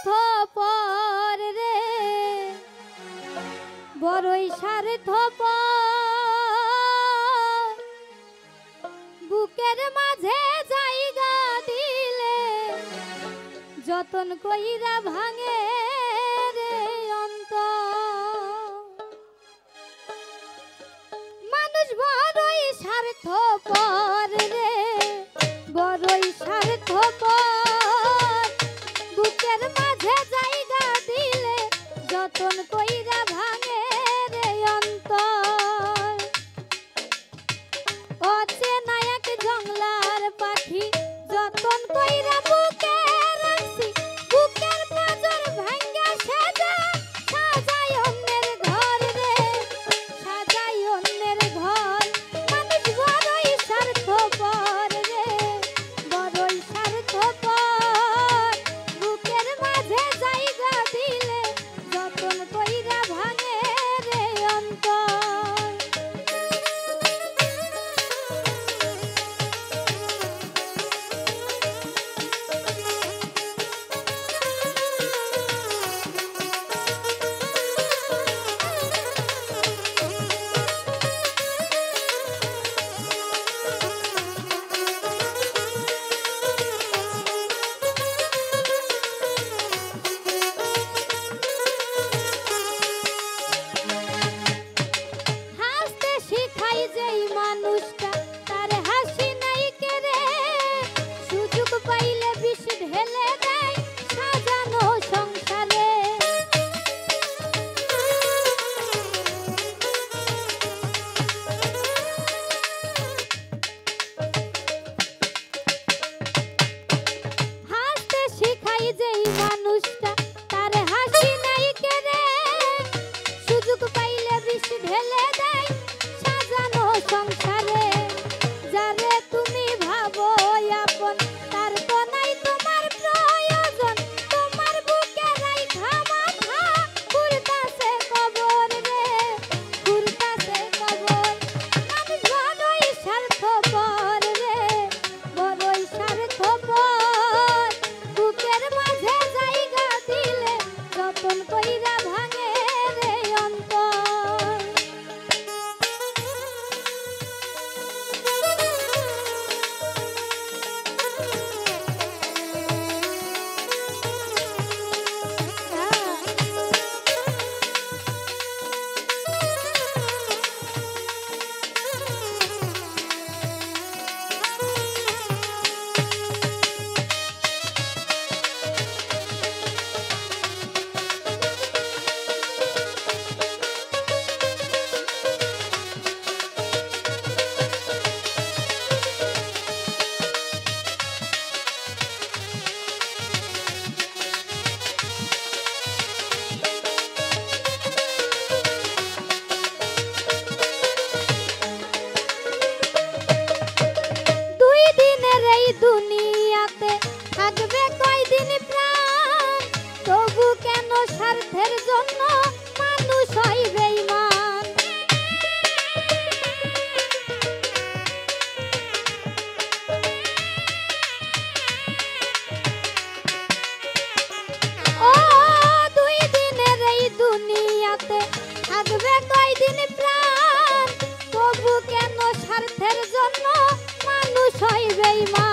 স্বার্থপর রে, বড়ই স্বার্থপর, বুকের মাঝে জায়গা দিলে যতন কইরা ভাঙে রে অন্তর। মানুষ বড়ই স্বার্থপর রে, বড়ই স্বার্থপর, বুকের মাঝে জায়গা দিলে যতন কইরা ভাঙে রে অন্তর। অচেনা এক জংলার পাখি যতন কইরা বুকে রাখছি, বুকের পাঁজর ভাঙ্গা সাজাই অন্যের ঘর রে, সাজাই অন্যের ঘর। মানুষ বড়ই স্বার্থপর রে, বড়ই স্বার্থপর, বুকের মাঝে জায়গা দিলে যতন কইরা ভাঙে রে অন্তর। যেই মানুষটা তার হাসি নাই কেড়ে, সুযোগ পাইলে বিষ ঢেলে দেয় সাজানো সংসারে। হাসতে শিখাই যেই মানুষটা তার হাসি নাই কেড়ে, সুযোগ পাইলে বিষ ঢেলে দেয় সংসারে। যারে তুমি ভাবো আপন তার তো নাই তোমার প্রয়োজন, তোমার বুকে রাইখা মাথা ঘুরতাছে কবর রে, ঘুরতাছে কবর। মানুষ বড়ই স্বার্থপর রে, বড়ই স্বার্থপর, বুকের মাঝে জায়গা দিলে যতন কইরা ভাঙে রে অন্তর। দুনিয়াতে থাকবে কয়দিন প্রাণ, তবু কেন স্বার্থের জন্য মানুষ হয় বেঈমান। ও দুই দিনের এই দুনিয়াতে থাকবে কয়দিন প্রাণ, তবু কেন স্বার্থের জন্য মানুষ হয় বেঈমান।